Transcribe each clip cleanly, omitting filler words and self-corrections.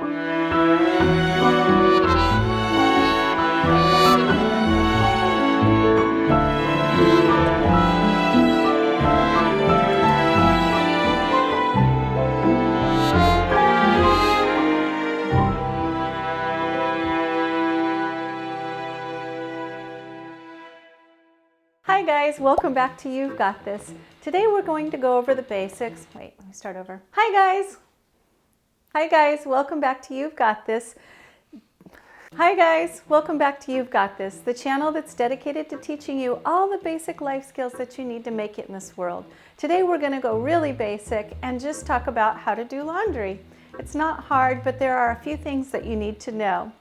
Hi guys, welcome back to You've Got This. Today we're going to go over the basics. Wait, let me start over. Hi guys! Hi guys, welcome back to You've Got This. Hi guys, welcome back to You've Got This, the channel that's dedicated to teaching you all the basic life skills that you need to make it in this world. Today we're going to go really basic and just talk about how to do laundry. It's not hard, but there are a few things that you need to know.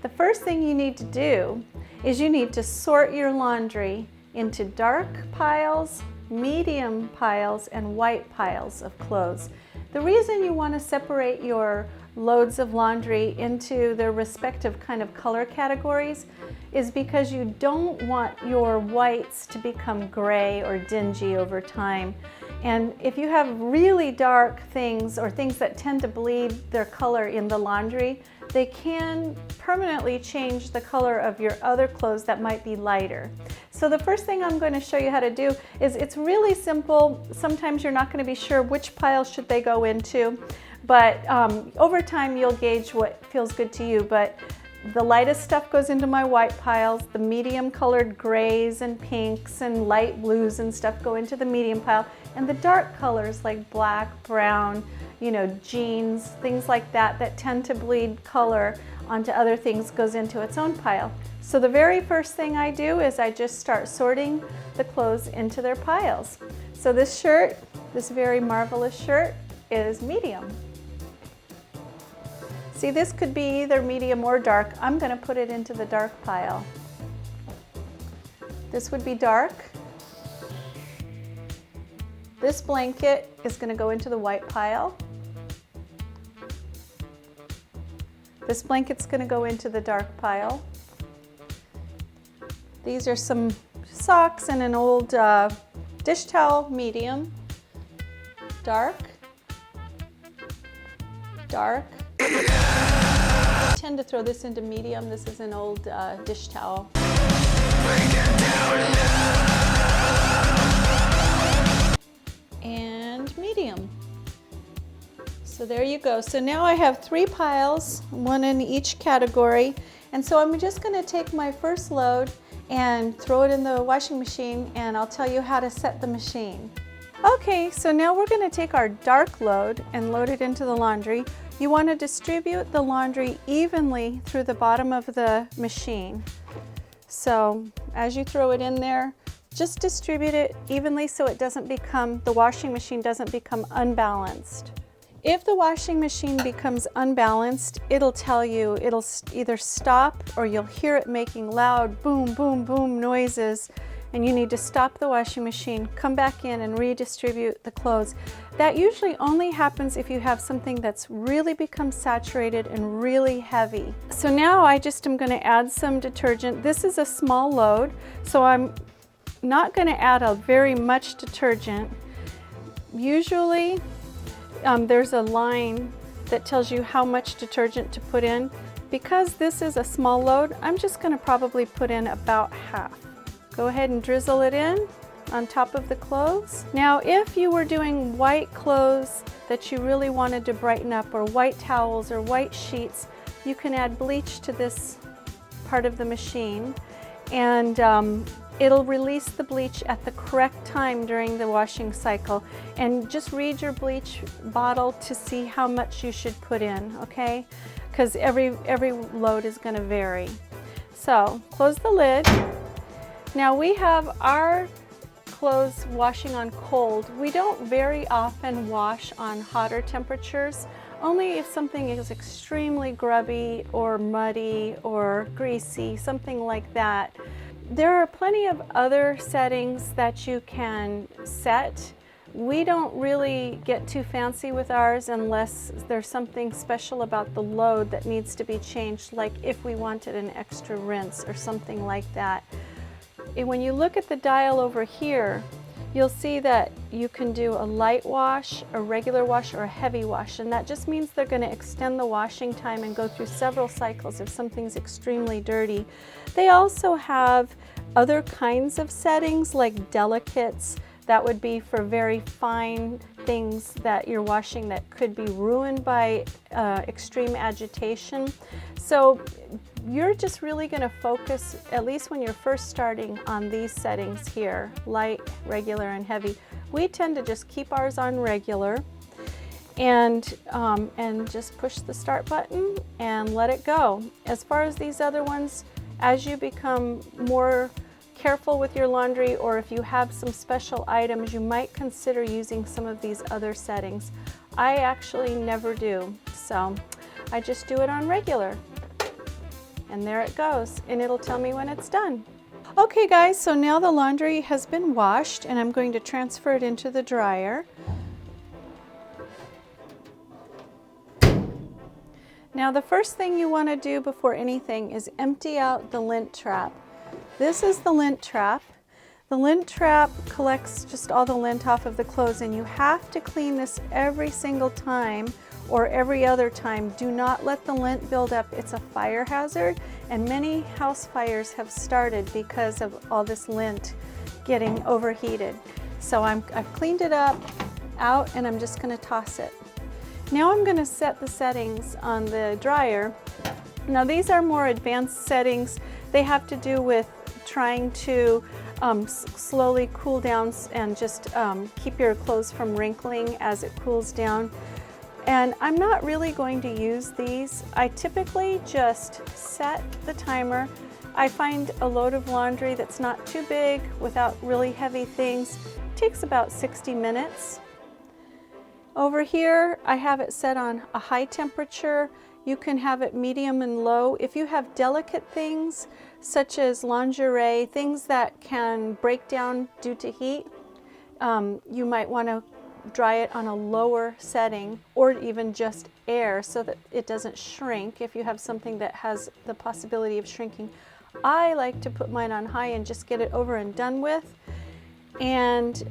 The first thing you need to do is you need to sort your laundry into dark piles, medium piles, and white piles of clothes. The reason you want to separate your loads of laundry into their respective kind of color categories is because you don't want your whites to become gray or dingy over time. And if you have really dark things or things that tend to bleed their color in the laundry, they can permanently change the color of your other clothes that might be lighter. So the first thing I'm going to show you how to do is it's really simple. Sometimes you're not going to be sure which pile should they go into, but over time you'll gauge what feels good to you. But the lightest stuff goes into my white piles, the medium colored grays and pinks and light blues and stuff go into the medium pile, and the dark colors like black, brown, jeans, things like that that tend to bleed color onto other things goes into its own pile. So the very first thing I do is I just start sorting the clothes into their piles. So this shirt, this very marvelous shirt, is medium. See, this could be either medium or dark. I'm going to put it into the dark pile. This would be dark. This blanket is going to go into the white pile. This blanket's going to go into the dark pile. These are some socks and an old dish towel, medium, dark, dark. I tend to throw this into medium. This is an old dish towel. And medium. So there you go. So now I have 3 piles, one in each category. And so I'm just going to take my first load and throw it in the washing machine, and I'll tell you how to set the machine. Okay, so now we're going to take our dark load and load it into the laundry. You want to distribute the laundry evenly through the bottom of the machine. So as you throw it in there, just distribute it evenly so it doesn't become, the washing machine doesn't become unbalanced. If the washing machine becomes unbalanced, it'll tell you, it'll either stop or you'll hear it making loud boom, boom, boom noises, and you need to stop the washing machine, come back in and redistribute the clothes. That usually only happens if you have something that's really become saturated and really heavy. So now I just am going to add some detergent. This is a small load, so I'm not going to add a very much detergent. Usually, there's a line that tells you how much detergent to put in. Because this is a small load, I'm just going to probably put in about half. Go ahead and drizzle it in on top of the clothes. Now, if you were doing white clothes that you really wanted to brighten up, or white towels or white sheets, you can add bleach to this part of the machine, and it'll release the bleach at the correct time during the washing cycle. And just read your bleach bottle to see how much you should put in, okay? Because every load is going to vary. So close the lid. Now we have our clothes washing on cold. We don't very often wash on hotter temperatures, only if something is extremely grubby or muddy or greasy, something like that. There are plenty of other settings that you can set. We don't really get too fancy with ours unless there's something special about the load that needs to be changed, like if we wanted an extra rinse or something like that. And when you look at the dial over here, you'll see that you can do a light wash, a regular wash, or a heavy wash, and that just means they're going to extend the washing time and go through several cycles if something's extremely dirty. They also have other kinds of settings like delicates. That would be for very fine things that you're washing that could be ruined by extreme agitation. So you're just really going to focus, at least when you're first starting, on these settings here: light, regular, and heavy. We tend to just keep ours on regular and just push the start button and let it go. As far as these other ones, as you become more careful with your laundry, or if you have some special items, you might consider using some of these other settings. I actually never do, so I just do it on regular. And there it goes, and it'll tell me when it's done. Okay guys, so now the laundry has been washed and I'm going to transfer it into the dryer. Now the first thing you want to do before anything is empty out the lint trap. This is the lint trap. The lint trap collects just all the lint off of the clothes, and you have to clean this every single time or every other time. Do not let the lint build up. It's a fire hazard, and many house fires have started because of all this lint getting overheated. So I've cleaned it up, out, and I'm just going to toss it. Now I'm going to set the settings on the dryer. Now these are more advanced settings. They have to do with trying to slowly cool down and just keep your clothes from wrinkling as it cools down. And I'm not really going to use these. I typically just set the timer. I find a load of laundry that's not too big without really heavy things takes about 60 minutes. Over here, I have it set on a high temperature. You can have it medium and low. If you have delicate things, such as lingerie, things that can break down due to heat, you might want to dry it on a lower setting, or even just air so that it doesn't shrink if you have something that has the possibility of shrinking. I like to put mine on high and just get it over and done with. And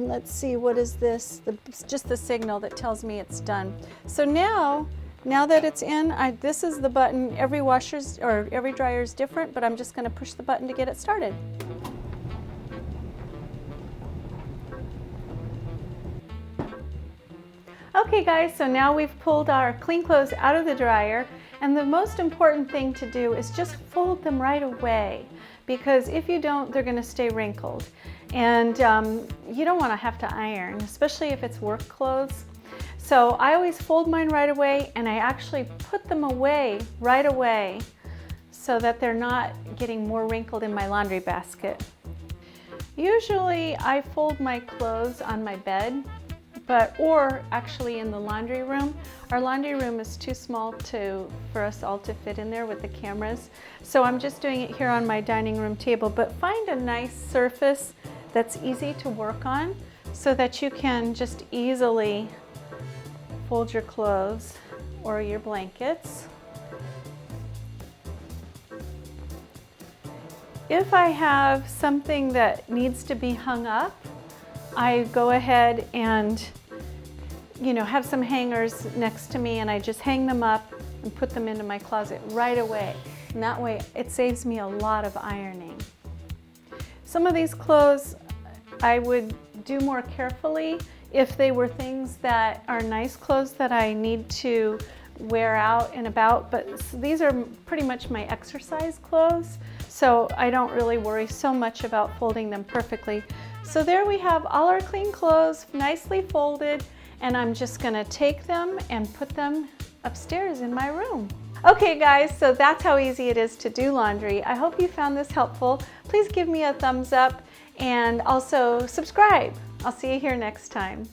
let's see, what is this? Just the signal that tells me it's done. So now that it's in, this is the button. Every dryer is different, but I'm just going to push the button to get it started. Okay guys, so now we've pulled our clean clothes out of the dryer, and the most important thing to do is just fold them right away, because if you don't, they're going to stay wrinkled. And you don't want to have to iron, especially if it's work clothes. So I always fold mine right away, and I actually put them away right away so that they're not getting more wrinkled in my laundry basket. Usually I fold my clothes on my bed, or actually in the laundry room. Our laundry room is too small for us all to fit in there with the cameras. So I'm just doing it here on my dining room table, but find a nice surface that's easy to work on so that you can just easily fold your clothes or your blankets. If I have something that needs to be hung up, I go ahead and have some hangers next to me, and I just hang them up and put them into my closet right away. And that way it saves me a lot of ironing. Some of these clothes I would do more carefully if they were things that are nice clothes that I need to wear out and about, but these are pretty much my exercise clothes, so I don't really worry so much about folding them perfectly. So there we have all our clean clothes nicely folded, and I'm just gonna take them and put them upstairs in my room. Okay guys, so that's how easy it is to do laundry. I hope you found this helpful. Please give me a thumbs up and also subscribe. I'll see you here next time.